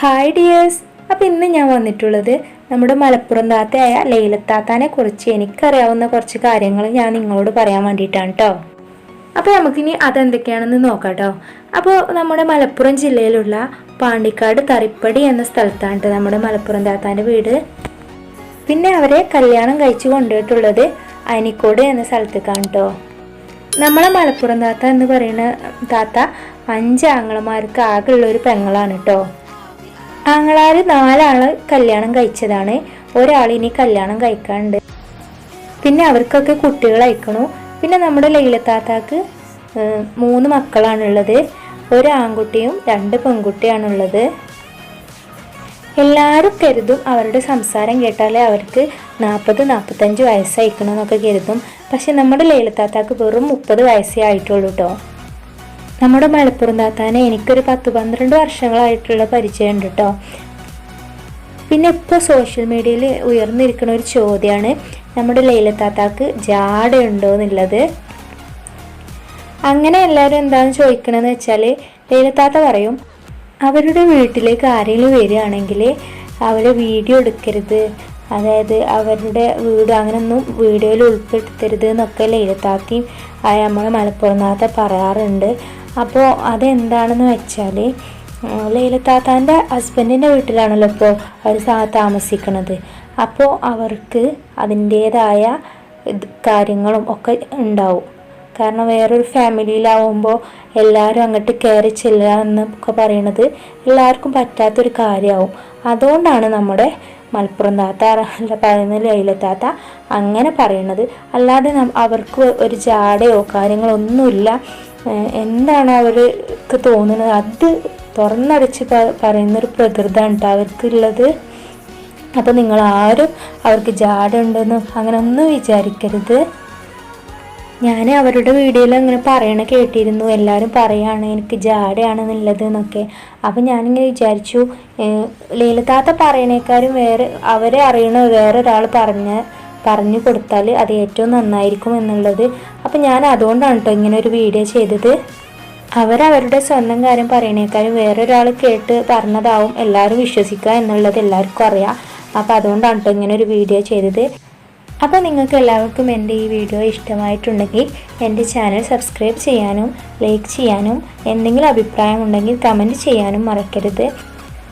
Hi dears. അപ്പോൾ ഇന്ന് ഞാൻ വന്നിട്ടുള്ളത് നമ്മുടെ മലപ്പുറം താത്തയായ ലൈലത്താത്താനെ കുറിച്ച് എനിക്കറിയാവുന്ന കുറച്ച് കാര്യങ്ങൾ ഞാൻ നിങ്ങളോട് പറയാൻ വേണ്ടിയിട്ടാണ് കേട്ടോ. അപ്പോൾ നമുക്കിനി അതെന്തൊക്കെയാണെന്ന് നോക്കാം കേട്ടോ. അപ്പോൾ നമ്മുടെ മലപ്പുറം ജില്ലയിലുള്ള പാണ്ടിക്കാട് തറിപ്പടി എന്ന സ്ഥലത്താണ് നമ്മുടെ മലപ്പുറം താത്താൻ്റെ വീട്. പിന്നെ അവരെ കല്യാണം കഴിച്ചു കൊണ്ടുപോയിട്ടുള്ളത് അയനിക്കോട് എന്ന സ്ഥലത്തേക്കാണ് കേട്ടോ. നമ്മളെ മലപ്പുറം താത്ത എന്ന് പറയുന്ന താത്ത 5 ആങ്ങളമാർക്ക് ആകെയുള്ളൊരു പെങ്ങളാണ് കേട്ടോ. ആങ്ങളാർ 4 ആള് കല്യാണം കഴിച്ചതാണ്, ഒരാൾ ഇനി കല്യാണം കഴിക്കാനുണ്ട്. പിന്നെ അവർക്കൊക്കെ കുട്ടികൾ അയക്കണു. പിന്നെ നമ്മുടെ ലൈലത്താത്താക്ക് 3 മക്കളാണുള്ളത്, ഒരു ആൺകുട്ടിയും 2 പെൺകുട്ടിയാണുള്ളത്. എല്ലാവരും കരുതും അവരുടെ സംസാരം കേട്ടാലേ അവർക്ക് 40-45 വയസ്സായിക്കണമെന്നൊക്കെ കരുതും. പക്ഷെ നമ്മുടെ ലൈലത്താത്താക്ക് വെറും 30 വയസ്സേ ആയിട്ടുള്ളൂ കേട്ടോ. നമ്മുടെ മലപ്പുറം താത്താനെ എനിക്കൊരു 10-12 വർഷങ്ങളായിട്ടുള്ള പരിചയമുണ്ട് കേട്ടോ. പിന്നെ ഇപ്പോൾ സോഷ്യൽ മീഡിയയിൽ ഉയർന്നിരിക്കുന്ന ഒരു ചോദ്യമാണ് നമ്മുടെ ലൈലത്താത്താക്ക് ജാടയുണ്ടോ എന്നുള്ളത്. അങ്ങനെ എല്ലാവരും എന്താണ് ചോദിക്കണമെന്ന് വെച്ചാൽ ലൈലത്താത്ത പറയും അവരുടെ വീട്ടിലേക്ക് ആരെങ്കിലും വരികയാണെങ്കിൽ അവരെ വീഡിയോ എടുക്കരുത്, അതായത് അവരുടെ വീട് അങ്ങനെയൊന്നും വീഡിയോയിൽ ഉൾപ്പെടുത്തരുത് എന്നൊക്കെ ലൈലത്താത്തയും നമ്മളെ മലപ്പുറം താത്ത പറയാറുണ്ട്. അപ്പോൾ അതെന്താണെന്ന് വെച്ചാൽ ലൈലത്താത്താൻ്റെ ഹസ്ബൻഡിൻ്റെ വീട്ടിലാണല്ലോ ഇപ്പോൾ അവർ താമസിക്കുന്നത്. അപ്പോൾ അവർക്ക് അതിൻ്റേതായ കാര്യങ്ങളും ഒക്കെ ഉണ്ടാവും. കാരണം വേറൊരു ഫാമിലിയിലാവുമ്പോൾ എല്ലാവരും അങ്ങോട്ട് കയറി ചെല്ലുക എന്നൊക്കെ പറയണത് എല്ലാവർക്കും പറ്റാത്തൊരു കാര്യമാവും. അതുകൊണ്ടാണ് നമ്മുടെ മലപ്പുറം താത്ത പറയുന്ന ലൈലത്താത്ത അങ്ങനെ പറയണത്. അല്ലാതെ അവർക്ക് ഒരു ജാടയോ കാര്യങ്ങളൊന്നുമില്ല. എന്താണ് അവർക്ക് തോന്നുന്നത് അത് തുറന്നടിച്ച് പറയുന്നൊരു പ്രകൃതമാണ് കേട്ടോ അവർക്കുള്ളത്. അപ്പോൾ നിങ്ങളാരും അവർക്ക് ജാട ഉണ്ടെന്ന് അങ്ങനെ ഒന്നും വിചാരിക്കരുത്. ഞാൻ അവരുടെ വീഡിയോയിൽ അങ്ങനെ പറയണ കേട്ടിരുന്നു, എല്ലാവരും പറയാണ് എനിക്ക് ജാടയാണെന്നുള്ളത് എന്നൊക്കെ. അപ്പം ഞാനിങ്ങനെ വിചാരിച്ചു ലൈലത്താത്ത പറയണേക്കാരും അവരെ അറിയണ വേറൊരാൾ പറഞ്ഞു കൊടുത്താൽ അത് ഏറ്റവും നന്നായിരിക്കും എന്നുള്ളത്. അപ്പം ഞാൻ അതുകൊണ്ടാണ് കേട്ടോ ഇങ്ങനെ ഒരു വീഡിയോ ചെയ്തത്. അവരവരുടെ സ്വന്തം കാര്യം പറയണേക്കാരും വേറൊരാൾ കേട്ട് പറഞ്ഞതാവും എല്ലാവരും വിശ്വസിക്കുക എന്നുള്ളത് എല്ലാവർക്കും അറിയാം. അപ്പം അതുകൊണ്ടാണ് കേട്ടോ ഇങ്ങനെ ഒരു വീഡിയോ ചെയ്തത്. അപ്പോൾ നിങ്ങൾക്ക് എല്ലാവർക്കും എൻ്റെ ഈ വീഡിയോ ഇഷ്ടമായിട്ടുണ്ടെങ്കിൽ എൻ്റെ ചാനൽ സബ്സ്ക്രൈബ് ചെയ്യാനും ലൈക്ക് ചെയ്യാനും എന്തെങ്കിലും അഭിപ്രായം ഉണ്ടെങ്കിൽ കമൻറ്റ് ചെയ്യാനും മറക്കരുത്.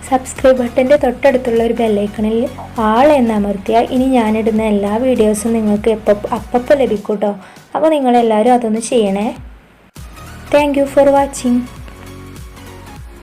സബ്സ്ക്രൈബ് ബട്ടൻ്റെ തൊട്ടടുത്തുള്ള ഒരു ബെല്ലൈക്കണിൽ ആൾ എന്ന് അമർത്തിയാൽ ഇനി ഞാനിടുന്ന എല്ലാ വീഡിയോസും നിങ്ങൾക്ക് അപ്പോൾ ലഭിക്കും കേട്ടോ. അപ്പോൾ നിങ്ങളെല്ലാവരും അതൊന്ന് ചെയ്യണേ. Thank you for watching.